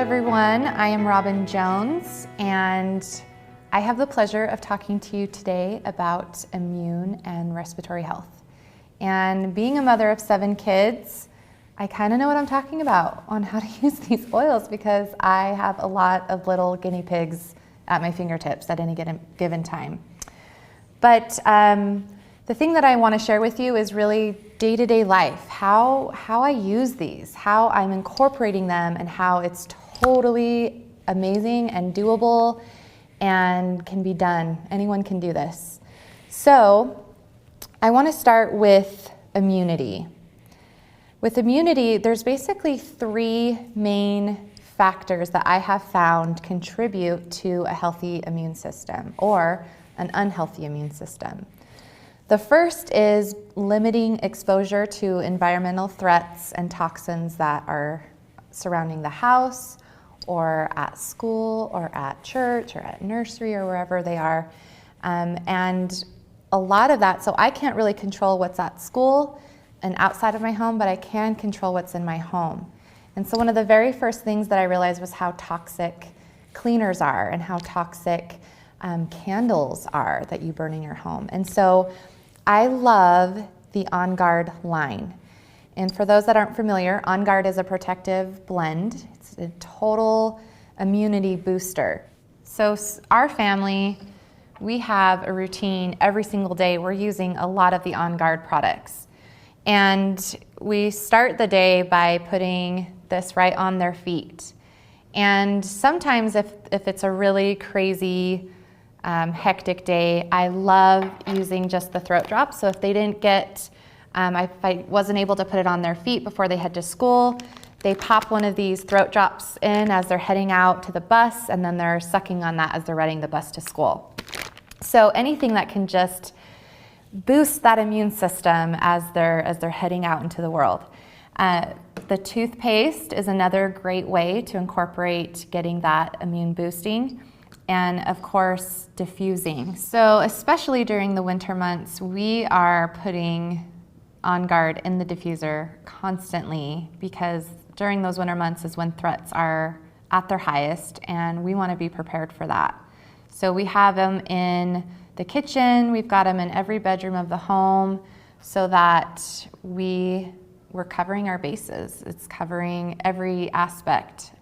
everyone. I am Robin Jones, and I have the pleasure of talking to you today about immune and respiratory health. And being a mother of 7 kids, I kind of know what I'm talking about on how to use these oils because I have a lot of little guinea pigs at my fingertips at any given time. But the thing that I want to share with you is really day-to-day life, how I use these, how I'm incorporating them, and how it's totally amazing and doable and can be done. Anyone can do this. So I want to start with immunity. With immunity, there's basically 3 main factors that I have found contribute to a healthy immune system or an unhealthy immune system. The first is limiting exposure to environmental threats and toxins that are surrounding the house or at school or at church or at nursery or wherever they are. And a lot of that, so I can't really control what's at school and outside of my home, but I can control what's in my home. And so one of the very first things that I realized was how toxic cleaners are and how toxic candles are that you burn in your home. And so I love the On Guard line. And for those that aren't familiar, On Guard is a protective blend. It's a total immunity booster. So our family, we have a routine every single day. We're using a lot of the On Guard products. And we start the day by putting this right on their feet. And sometimes if it's a really crazy, hectic day, I love using just the throat drops. So if they didn't get, if I wasn't able to put it on their feet before they head to school, they pop one of these throat drops in as they're heading out to the bus, and then they're sucking on that as they're riding the bus to school. So anything that can just boost that immune system as they're heading out into the world. The toothpaste is another great way to incorporate getting that immune boosting. And of course, diffusing. So especially during the winter months, we are putting On Guard in the diffuser constantly because during those winter months is when threats are at their highest, and we want to be prepared for that. So we have them in the kitchen, we've got them in every bedroom of the home so that we're covering our bases. It's covering every aspect.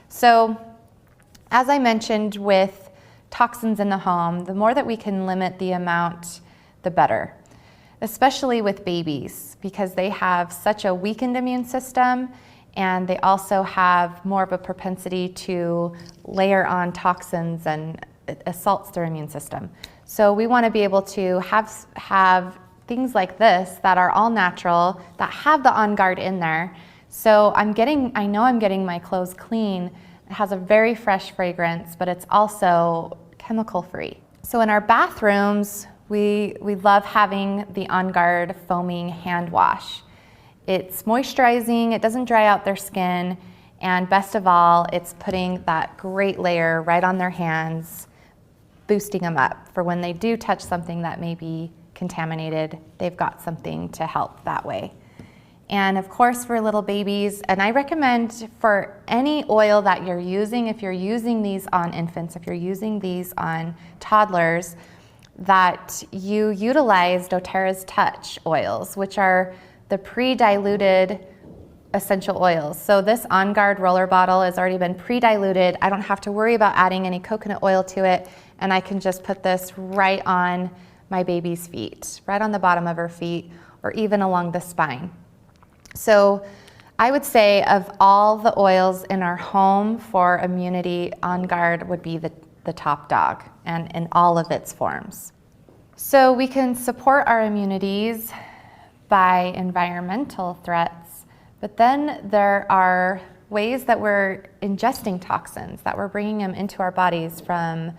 So as I mentioned with toxins in the home, the more that we can limit the amount, the better, especially with babies because they have such a weakened immune system and they also have more of a propensity to layer on toxins and assaults their immune system. So we want to be able to have things like this that are all natural, that have the On Guard in there. So I know I'm getting my clothes clean. It has a very fresh fragrance, but it's also chemical free. So in our bathrooms, we love having the On Guard foaming hand wash. It's moisturizing, it doesn't dry out their skin, and best of all, it's putting that great layer right on their hands, boosting them up for when they do touch something that may be contaminated, they've got something to help that way. And of course for little babies, and I recommend for any oil that you're using, if you're using these on infants, if you're using these on toddlers, that you utilize doTERRA's Touch oils, which are the pre-diluted essential oils. So this On Guard roller bottle has already been pre-diluted. I don't have to worry about adding any coconut oil to it, and I can just put this right on my baby's feet, right on the bottom of her feet, or even along the spine. So I would say of all the oils in our home for immunity, On Guard would be the top dog, and in all of its forms. So we can support our immunities by environmental threats, but then there are ways that we're ingesting toxins, that we're bringing them into our bodies from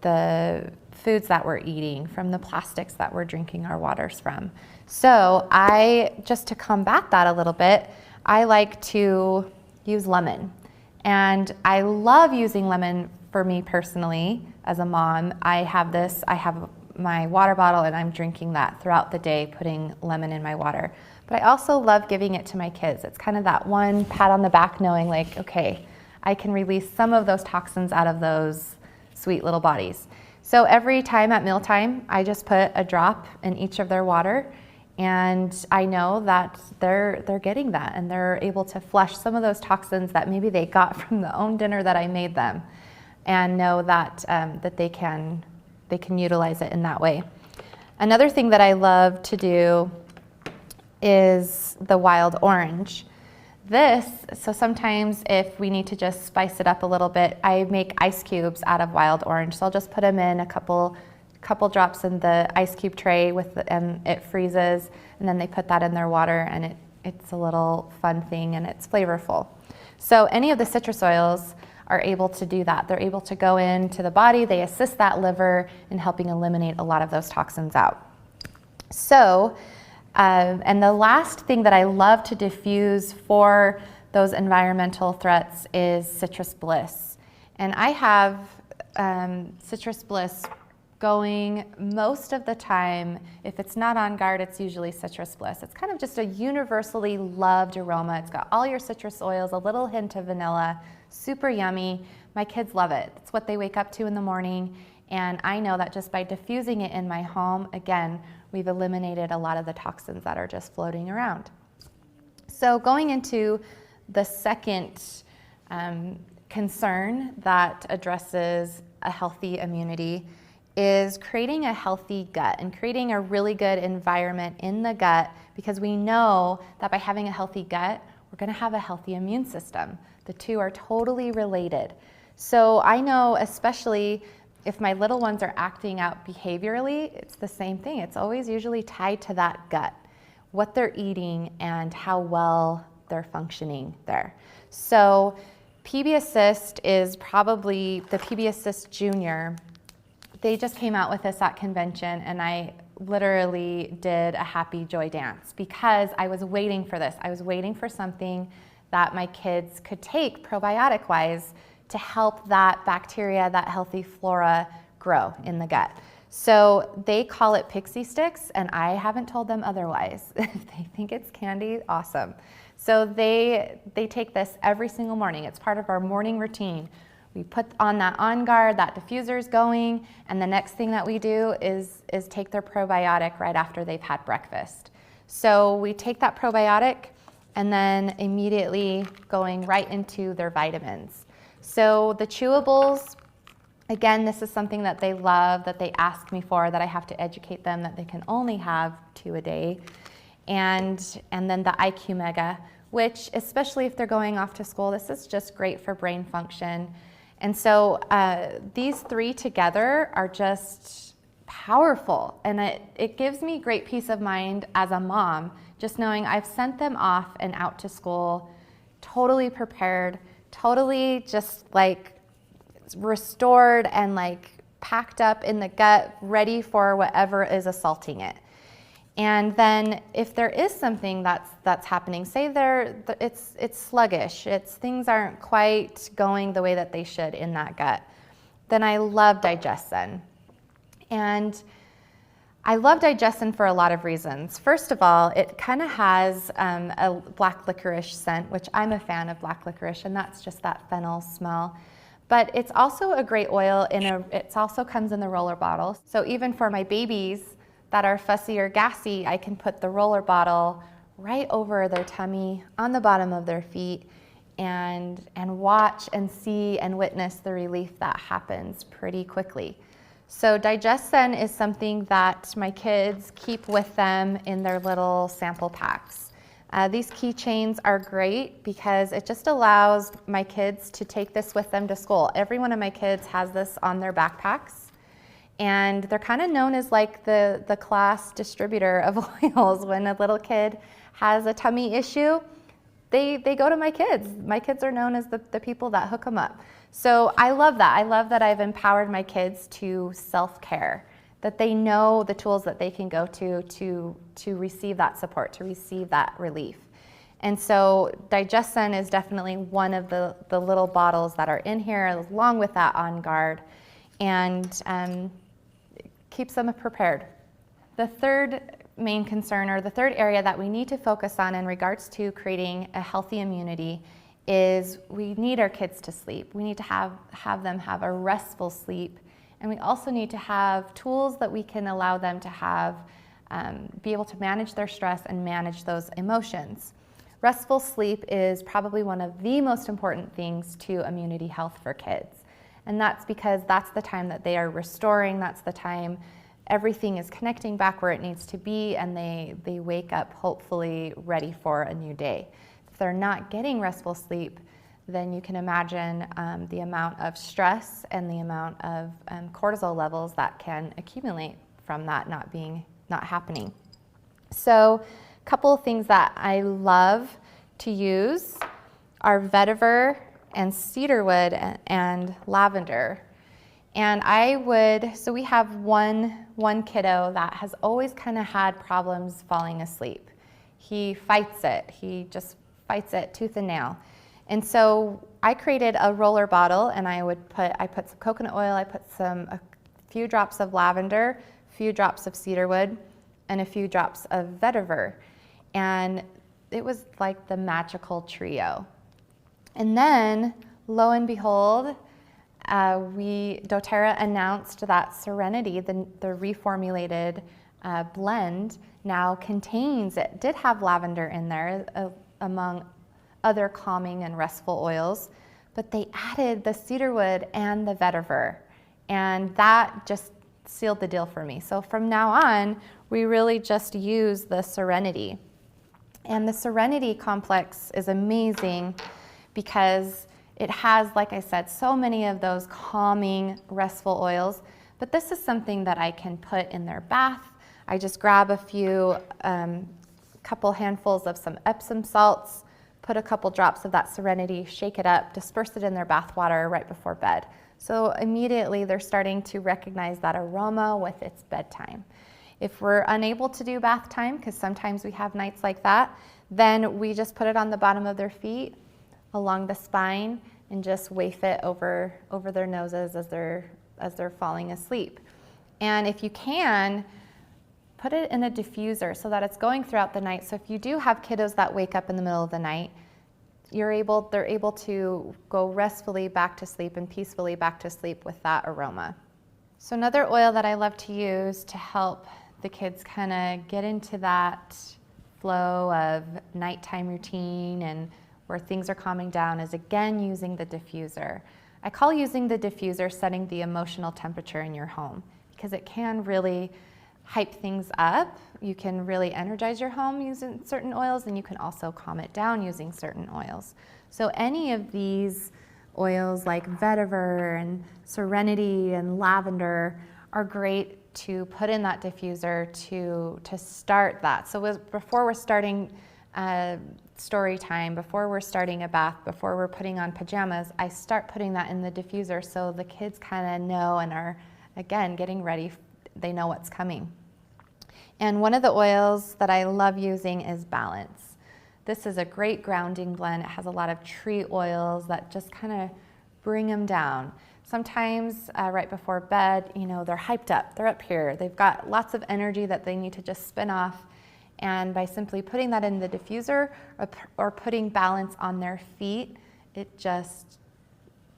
the foods that we're eating, from the plastics that we're drinking our waters from. So just to combat that a little bit, I like to use lemon. And I love using lemon for me personally as a mom. I have my water bottle and I'm drinking that throughout the day, putting lemon in my water. But I also love giving it to my kids. It's kind of that one pat on the back knowing like, okay, I can release some of those toxins out of those sweet little bodies. So every time at mealtime, I just put a drop in each of their water, and I know that they're getting that, and they're able to flush some of those toxins that maybe they got from the own dinner that I made them, and know that that they can utilize it in that way. Another thing that I love to do is the wild orange. So sometimes if we need to just spice it up a little bit, I make ice cubes out of wild orange. So I'll just put them in a couple drops in the ice cube tray and it freezes, and then they put that in their water, and it's a little fun thing, and it's flavorful. So any of the citrus oils are able to do that. They're able to go into the body, they assist that liver in helping eliminate a lot of those toxins out. So, and the last thing that I love to diffuse for those environmental threats is Citrus Bliss. And I have Citrus Bliss going most of the time. If it's not on guard, it's usually Citrus Bliss. It's kind of just a universally loved aroma. It's got all your citrus oils, a little hint of vanilla, super yummy. My kids love it. It's what they wake up to in the morning. And I know that just by diffusing it in my home, again, we've eliminated a lot of the toxins that are just floating around. So going into the second concern that addresses a healthy immunity is creating a healthy gut and creating a really good environment in the gut, because we know that by having a healthy gut, we're going to have a healthy immune system. The two are totally related. So I know, especially if my little ones are acting out behaviorally, it's the same thing. It's always usually tied to that gut, what they're eating and how well they're functioning there. So PB Assist is probably the PB Assist Junior. They just came out with this at convention, and I literally did a happy joy dance because I was waiting for this. I was waiting for something that my kids could take probiotic-wise to help that bacteria, that healthy flora grow in the gut. So they call it Pixie Sticks, and I haven't told them otherwise. If they think it's candy, awesome. So they take this every single morning. It's part of our morning routine. We put on that On Guard, that diffuser's going, and the next thing that we do is take their probiotic right after they've had breakfast. So we take that probiotic and then immediately going right into their vitamins. So the chewables, again, this is something that they love, that they ask me for, that I have to educate them that they can only have 2 a day. And then the IQ Mega, which especially if they're going off to school, this is just great for brain function. And so these 3 together are just powerful, and it gives me great peace of mind as a mom, just knowing I've sent them off and out to school totally prepared, totally just like restored and like packed up in the gut, ready for whatever is assaulting it. And then if there is something that's happening, say it's sluggish, things aren't quite going the way that they should in that gut, then I love DigestZen. And I love DigestZen for a lot of reasons. First of all, it kind of has a black licorice scent, which I'm a fan of black licorice, and that's just that fennel smell. But it's also a great oil, it also comes in the roller bottle. So even for my babies that are fussy or gassy, I can put the roller bottle right over their tummy, on the bottom of their feet, and watch and see and witness the relief that happens pretty quickly. So DigestZen is something that my kids keep with them in their little sample packs. These keychains are great because it just allows my kids to take this with them to school. Every one of my kids has this on their backpacks, and they're kind of known as like the class distributor of oils. When a little kid has a tummy issue, they go to my kids. My kids are known as the people that hook them up. So I love that. I love that I've empowered my kids to self-care, that they know the tools that they can go to receive that support, to receive that relief. And so DigestZen is definitely one of the little bottles that are in here, along with that On Guard, and keeps them prepared. The third main concern, or the third area that we need to focus on in regards to creating a healthy immunity, is we need our kids to sleep. We need to have them have a restful sleep. And we also need to have tools that we can allow them to have, be able to manage their stress and manage those emotions. Restful sleep is probably one of the most important things to immunity health for kids. And that's because that's the time that they are restoring, that's the time everything is connecting back where it needs to be, and they wake up hopefully ready for a new day. If they're not getting restful sleep, then you can imagine the amount of stress and the amount of cortisol levels that can accumulate from that not happening. So a couple of things that I love to use are vetiver and cedarwood and lavender. And so we have one kiddo that has always kind of had problems falling asleep. He fights it. He just fights it tooth and nail. And so I created a roller bottle, and I put some coconut oil, I put a few drops of lavender, a few drops of cedarwood, and a few drops of vetiver. And it was like the magical trio. And then, lo and behold, doTERRA announced that Serenity, the reformulated blend, now did have lavender in there, among other calming and restful oils, but they added the cedarwood and the vetiver, and that just sealed the deal for me. So from now on, we really just use the Serenity. And the Serenity complex is amazing because it has, like I said, so many of those calming, restful oils, but this is something that I can put in their bath. I just grab couple handfuls of some Epsom salts, put a couple drops of that Serenity, shake it up, disperse it in their bath water right before bed. So immediately they're starting to recognize that aroma with its bedtime. If we're unable to do bath time, because sometimes we have nights like that, then we just put it on the bottom of their feet, along the spine, and just waft it over their noses as they're falling asleep. And if you can, put it in a diffuser so that it's going throughout the night. So if you do have kiddos that wake up in the middle of the night, they're able to go restfully back to sleep and peacefully back to sleep with that aroma. So another oil that I love to use to help the kids kind of get into that flow of nighttime routine and where things are calming down is, again, using the diffuser. I call using the diffuser setting the emotional temperature in your home, because it can really hype things up. You can really energize your home using certain oils, and you can also calm it down using certain oils. So any of these oils like vetiver and Serenity and lavender are great to put in that diffuser to start that. So before we're starting story time, before we're starting a bath, before we're putting on pajamas, I start putting that in the diffuser so the kids kind of know and are, again, getting ready. They know what's coming. And one of the oils that I love using is Balance. This is a great grounding blend. It has a lot of tree oils that just kind of bring them down. Sometimes right before bed, they're hyped up. They're up here. They've got lots of energy that they need to just spin off. And by simply putting that in the diffuser or putting Balance on their feet, it just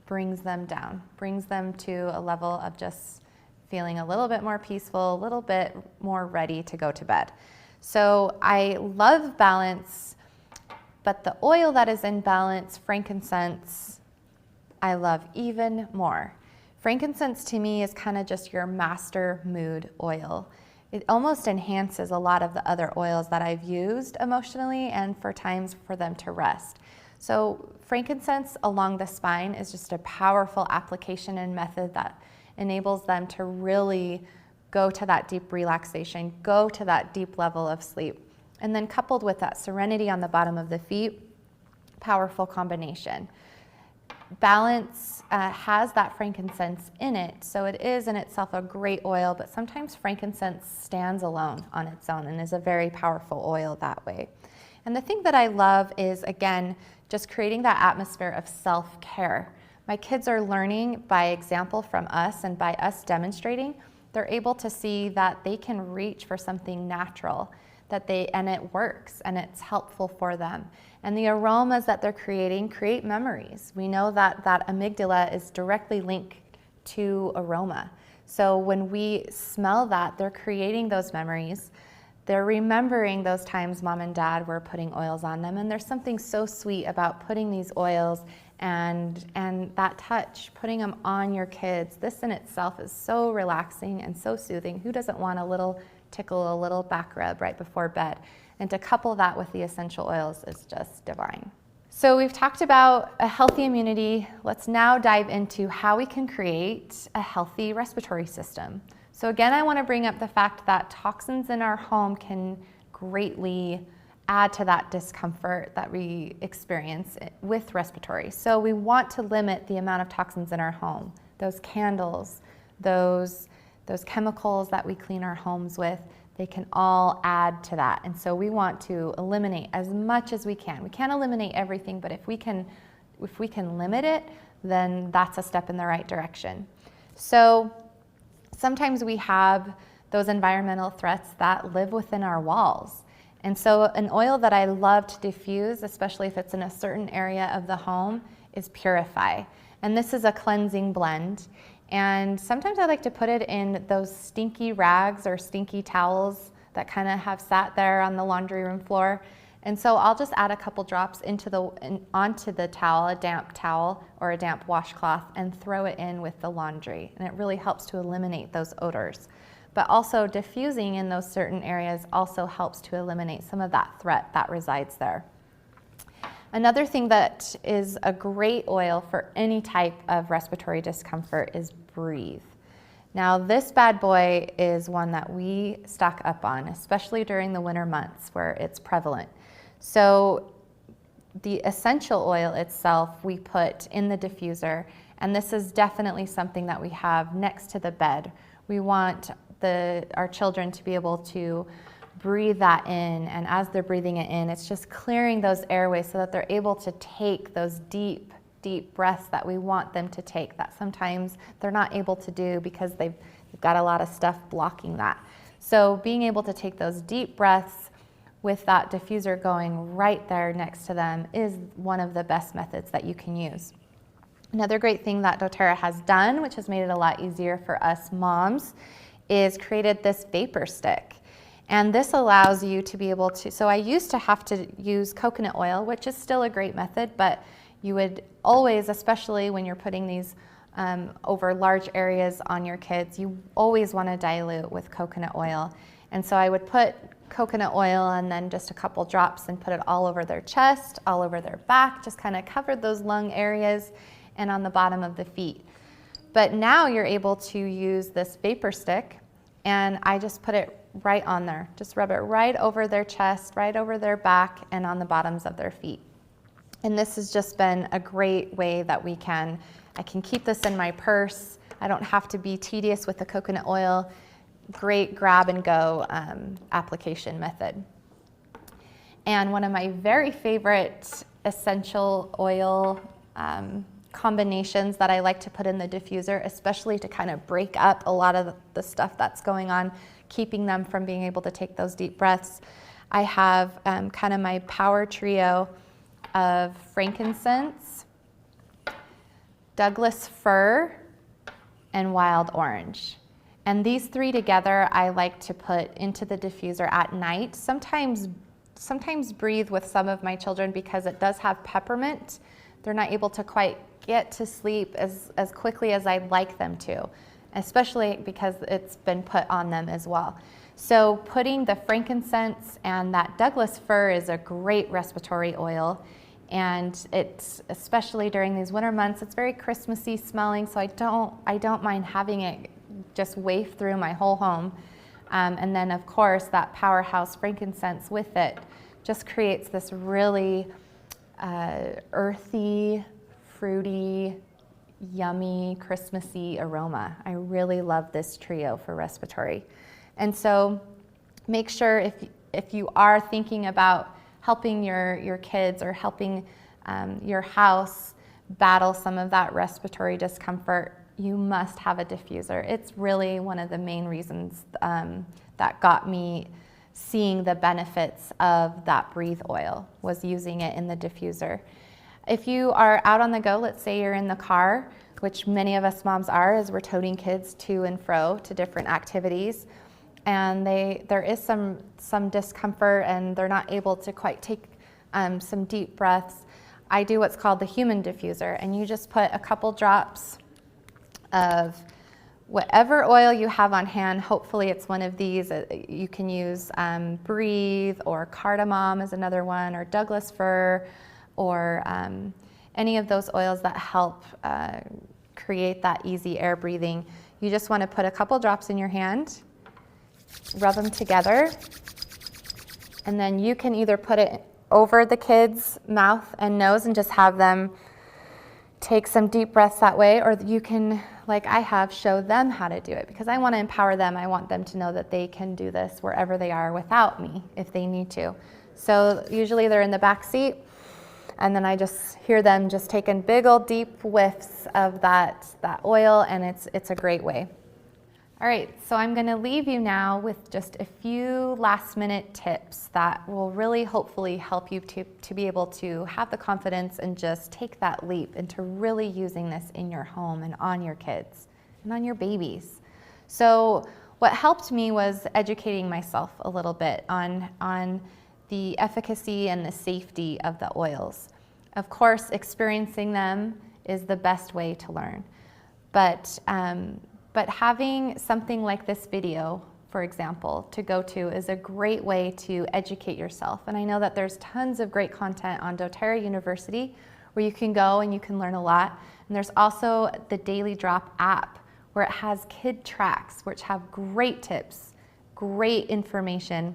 brings them down, brings them to a level of just feeling a little bit more peaceful, a little bit more ready to go to bed. So I love Balance, but the oil that is in Balance, frankincense, I love even more. Frankincense to me is kind of just your master mood oil. It almost enhances a lot of the other oils that I've used emotionally and for times for them to rest. So frankincense along the spine is just a powerful application and method that enables them to really go to that deep relaxation, go to that deep level of sleep. And then coupled with that Serenity on the bottom of the feet, powerful combination. Balance has that frankincense in it, so it is in itself a great oil, but sometimes frankincense stands alone on its own and is a very powerful oil that way. And the thing that I love is, again, just creating that atmosphere of self-care. My kids are learning by example from us, and by us demonstrating, they're able to see that they can reach for something natural. and it works and it's helpful for them. And the aromas that they're creating create memories. We know that that amygdala is directly linked to aroma. So when we smell that, they're creating those memories. They're remembering those times mom and dad were putting oils on them. And there's something so sweet about putting these oils and that touch, putting them on your kids. This in itself is so relaxing and so soothing. Who doesn't want a little tickle, a little back rub right before bed? And to couple that with the essential oils is just divine. So we've talked about a healthy immunity. Let's now dive into how we can create a healthy respiratory system. So again, I want to bring up the fact that toxins in our home can greatly add to that discomfort that we experience with respiratory. So we want to limit the amount of toxins in our home. Those candles, those chemicals that we clean our homes with, they can all add to that. And so we want to eliminate as much as we can. We can't eliminate everything, but if we can limit it, then that's a step in the right direction. So sometimes we have those environmental threats that live within our walls. And so an oil that I love to diffuse, especially if it's in a certain area of the home, is Purify. And this is a cleansing blend. And sometimes I like to put it in those stinky rags or stinky towels that kind of have sat there on the laundry room floor. And so I'll just add a couple drops onto the towel, a damp towel or a damp washcloth, and throw it in with the laundry. And it really helps to eliminate those odors. But also diffusing in those certain areas also helps to eliminate some of that threat that resides there. Another thing that is a great oil for any type of respiratory discomfort is Breathe. Now this bad boy is one that we stock up on, especially during the winter months where it's prevalent. So the essential oil itself we put in the diffuser, and this is definitely something that we have next to the bed. We want our children to be able to breathe that in, and as they're breathing it in, it's just clearing those airways so that they're able to take those deep, deep breaths that we want them to take, that sometimes they're not able to do because they've got a lot of stuff blocking that. So being able to take those deep breaths with that diffuser going right there next to them is one of the best methods that you can use. Another great thing that doTERRA has done, which has made it a lot easier for us moms, is created this vapor stick. And this allows you to be able to, so I used to have to use coconut oil, which is still a great method, but you would always, especially when you're putting these over large areas on your kids, you always want to dilute with coconut oil. And so I would put coconut oil and then just a couple drops and put it all over their chest, all over their back, just kind of covered those lung areas and on the bottom of the feet. But now you're able to use this vapor stick, and I just put it right on there. Just rub it right over their chest, right over their back, and on the bottoms of their feet. And this has just been a great way that I can keep this in my purse. I don't have to be tedious with the coconut oil. Great grab and go application method. And one of my very favorite essential oil combinations that I like to put in the diffuser, especially to kind of break up a lot of the stuff that's going on, keeping them from being able to take those deep breaths. I have kind of my power trio of frankincense, Douglas fir, and wild orange. And these three together I like to put into the diffuser at night. Sometimes breathe with some of my children because it does have peppermint. They're not able to quite get to sleep as quickly as I'd like them to, especially because it's been put on them as well. So putting the frankincense and that Douglas fir is a great respiratory oil, and it's, especially during these winter months, it's very Christmassy smelling, so I don't mind having it just waft through my whole home. And then of course that powerhouse frankincense with it just creates this really earthy, fruity, yummy, Christmassy aroma. I really love this trio for respiratory. And so make sure if you are thinking about helping your kids or helping your house battle some of that respiratory discomfort, you must have a diffuser. It's really one of the main reasons that got me seeing the benefits of that Breathe oil, was using it in the diffuser. If you are out on the go, let's say you're in the car, which many of us moms are as we're toting kids to and fro to different activities, and there is some discomfort and they're not able to quite take some deep breaths, I do what's called the human diffuser, and you just put a couple drops of whatever oil you have on hand. Hopefully it's one of these. You can use Breathe, or cardamom is another one, or Douglas fir, or any of those oils that help create that easy air breathing. You just want to put a couple drops in your hand, rub them together, and then you can either put it over the kid's mouth and nose and just have them take some deep breaths that way, or you can, like I have, show them how to do it, because I want to empower them. I want them to know that they can do this wherever they are without me if they need to. So usually they're in the back seat, and then I just hear them just taking big old deep whiffs of that oil, and it's a great way. All right, so I'm going to leave you now with just a few last minute tips that will really hopefully help you to be able to have the confidence and just take that leap into really using this in your home and on your kids and on your babies. So what helped me was educating myself a little bit on the efficacy and the safety of the oils. Of course, experiencing them is the best way to learn, but having something like this video, for example, to go to is a great way to educate yourself. And I know that there's tons of great content on doTERRA University where you can go and you can learn a lot. And there's also the Daily Drop app where it has kid tracks, which have great tips, great information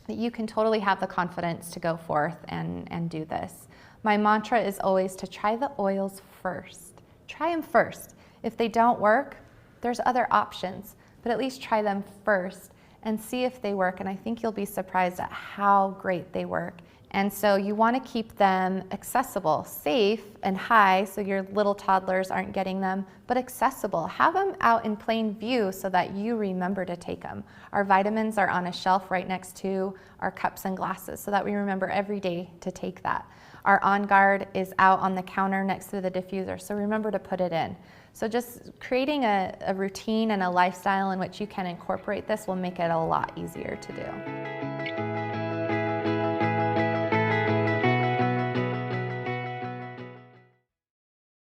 that you can totally have the confidence to go forth and do this. My mantra is always to try the oils first. Try them first. If they don't work, there's other options, but at least try them first and see if they work. And I think you'll be surprised at how great they work. And so you want to keep them accessible, safe and high, so your little toddlers aren't getting them, but accessible. Have them out in plain view so that you remember to take them. Our vitamins are on a shelf right next to our cups and glasses so that we remember every day to take that. Our On Guard is out on the counter next to the diffuser, so remember to put it in. So just creating a routine and a lifestyle in which you can incorporate this will make it a lot easier to do.